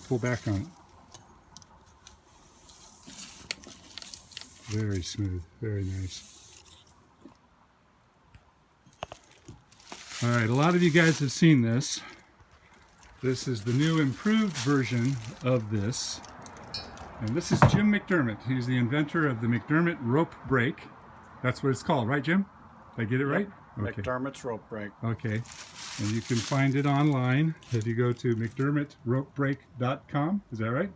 pull back on it. Very smooth, very nice. All right, a lot of you guys have seen this. This is the new improved version of this. And this is Jim McDermott. He's the inventor of the McDermott rope brake. That's what it's called, right, Jim? Did I get it right? Okay. McDermott's rope brake. Okay. And you can find it online if you go to McDermottRopeBrake.com. Is that right?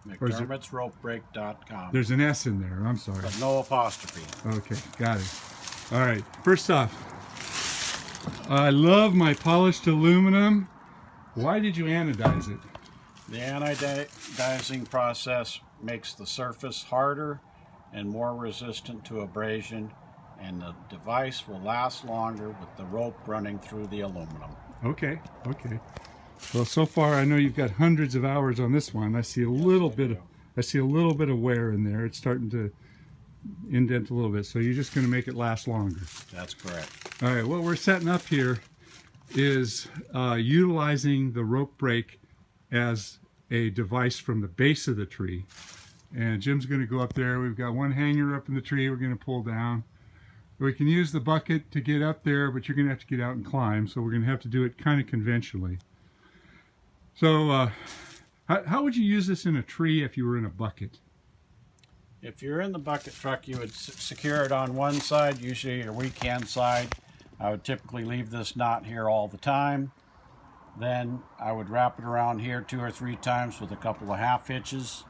McDermott'sRopeBrake.com. There's an S in there. I'm sorry. But no apostrophe. Okay, got it. All right. First off, I love my polished aluminum. Why did you anodize it? The anodizing process makes the surface harder and more resistant to abrasion, and the device will last longer with the rope running through the aluminum. Okay, okay. Well, so far I know you've got hundreds of hours on this one. I see a little bit of wear in there. It's starting to indent a little bit, so you're just going to make it last longer. That's correct. All right, what we're setting up here is utilizing the rope brake as a device from the base of the tree. And Jim's going to go up there. We've got one hanger up in the tree we're going to pull down. We can use the bucket to get up there, but you're going to have to get out and climb, so we're going to have to do it kind of conventionally. So how would you use this in a tree if you were in a bucket? If you're in the bucket truck, you would secure it on one side, usually your weak hand side. I would typically leave this knot here all the time. Then I would wrap it around here 2 or 3 times with a couple of half hitches,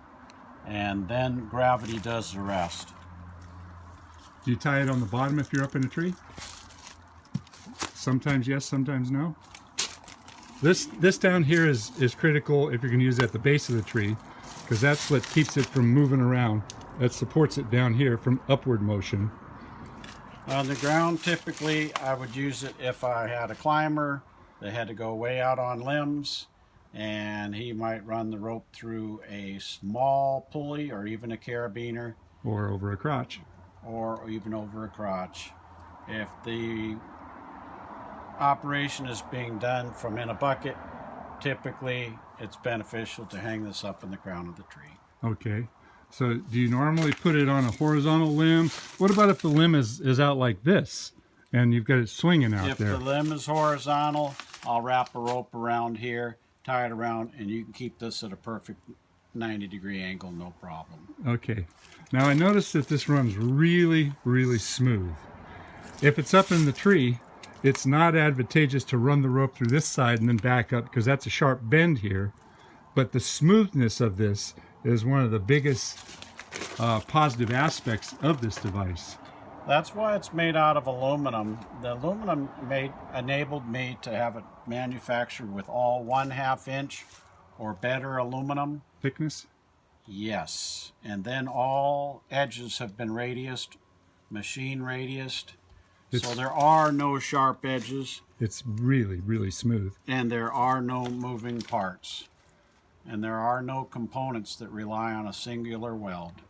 and then gravity does the rest. Do you tie it on the bottom if you're up in a tree? Sometimes yes, sometimes no. This down here is critical if you're going to use it at the base of the tree, because that's what keeps it from moving around. That supports it down here from upward motion. On the ground, typically I would use it if I had a climber that had to go way out on limbs, and he might run the rope through a small pulley or even a carabiner. Or over a crotch. Or even over a crotch. If the operation is being done from in a bucket, typically it's beneficial to hang this up in the crown of the tree. Okay. So do you normally put it on a horizontal limb? What about if the limb is out like this and you've got it swinging out there? If the limb is horizontal, I'll wrap a rope around here, tie it around, and you can keep this at a perfect 90-degree angle, no problem. Okay. Now I noticed that this runs really, really smooth. If it's up in the tree, it's not advantageous to run the rope through this side and then back up, because that's a sharp bend here. But the smoothness of this is one of the biggest positive aspects of this device. That's why it's made out of aluminum. The aluminum enabled me to have it manufactured with all 1/2 inch or better aluminum. Thickness? Yes. And then all edges have been radiused, machine radiused. So there are no sharp edges. It's really, really smooth. And there are no moving parts. And there are no components that rely on a singular weld.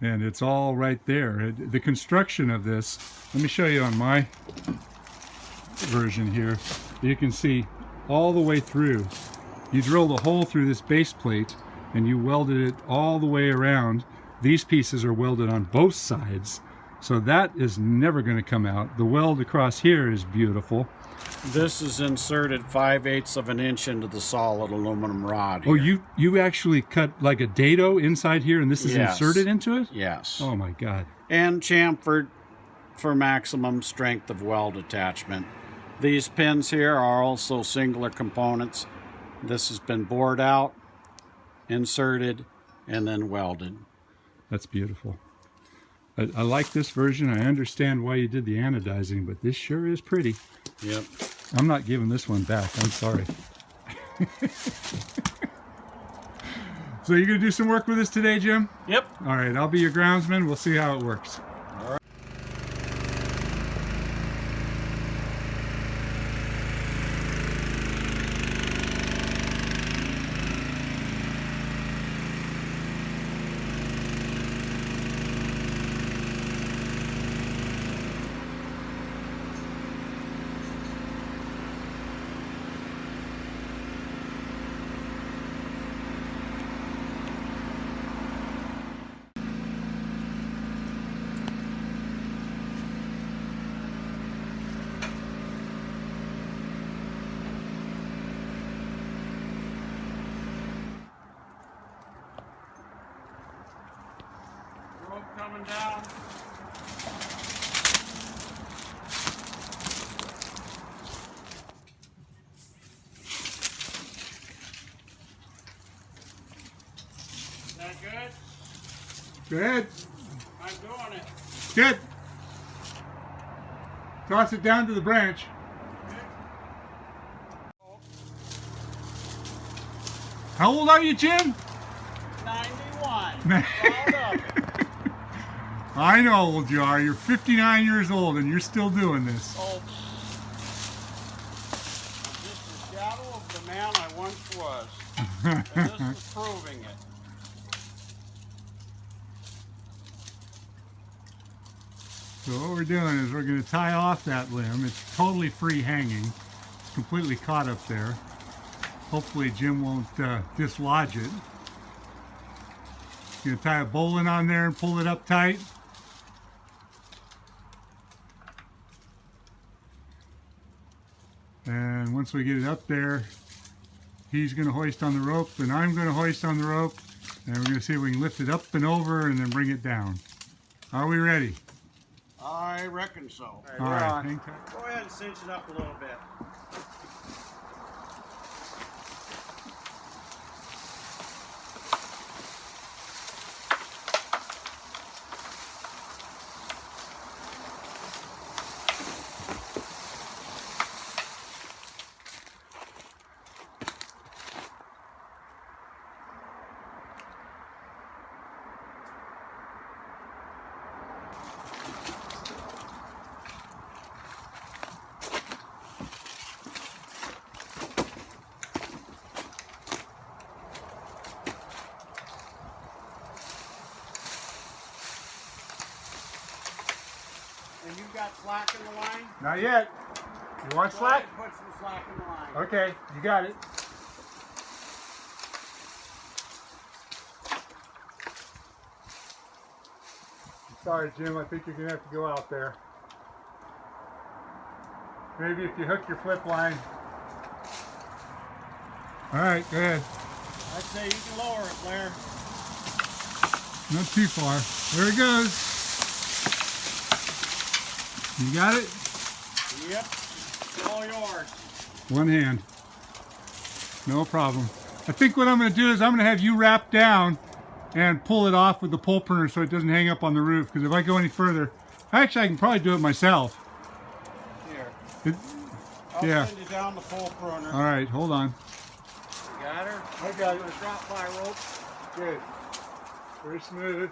And it's all right there. The construction of this, let me show you on my version here. You can see all the way through. You drilled a hole through this base plate and you welded it all the way around. These pieces are welded on both sides, so that is never going to come out. The weld across here is beautiful. This is inserted 5/8 of an inch into the solid aluminum rod here. Oh, you actually cut like a dado inside here, and this is inserted into it? Yes. Oh my God. And chamfered for maximum strength of weld attachment. These pins here are also singular components. This has been bored out, inserted, and then welded. That's beautiful. I like this version. I understand why you did the anodizing, but this sure is pretty. Yep. I'm not giving this one back. I'm sorry. So you're going to do some work with this today, Jim? Yep. All right, I'll be your groundsman. We'll see how it works. down. Is that good? Go ahead. I'm doing it. Good. Toss it down to the branch. How old are you, Jim? 91. Proud of it. I know how old you are. You're 59 years old and you're still doing this. Oh. I'm just a shadow of the man I once was. And this is proving it. So what we're doing is we're going to tie off that limb. It's totally free hanging. It's completely caught up there. Hopefully Jim won't dislodge it. Going to tie a bowline on there and pull it up tight. And once we get it up there, he's going to hoist on the rope and I'm going to hoist on the rope. And we're going to see if we can lift it up and over and then bring it down. Are we ready? I reckon so. All right. Hang tight. Go ahead and cinch it up a little bit. And you got slack in the line? Not yet. You want Go slack? ahead and put some slack in the line. Okay, you got it. Sorry, Jim, I think you're going to have to go out there. Maybe if you hook your flip line. All right, go ahead. I'd say you can lower it, Blair. Not too far. There it goes. You got it? Yep, it's all yours. One hand. No problem. I think what I'm going to do is I'm going to have you wrap down and pull it off with the pole pruner so it doesn't hang up on the roof. Because if I go any further, actually I can probably do it myself. Here. I'll Yeah. send you down the pole pruner. All right, hold on. You got her? I got it. I'm gonna drop my rope. Good. Very smooth.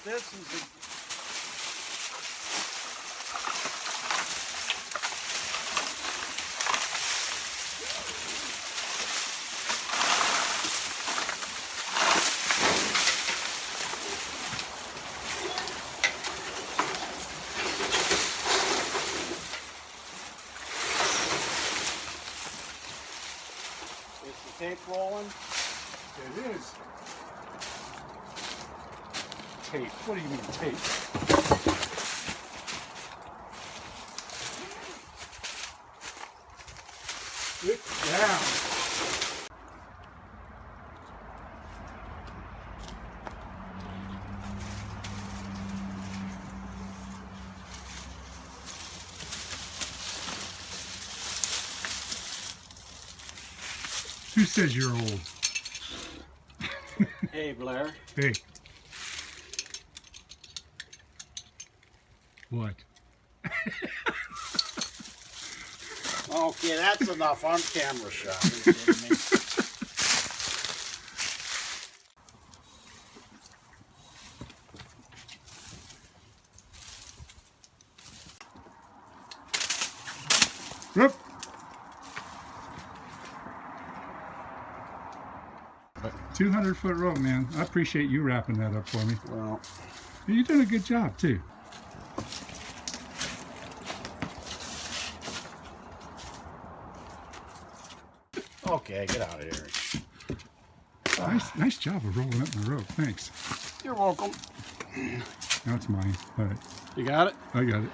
This is the tape rolling. It is. Tape. What do you mean tape? It's down. Who says you're old? Hey, Blair. Hey. What? Okay, that's enough on camera shot. Are you kidding me? Whoop. 200-foot rope, man. I appreciate you wrapping that up for me. Well, You're doing a good job, too. okay, get out of here. Nice job of rolling up my rope. Thanks. You're welcome. Now it's mine. All right. You got it? I got it.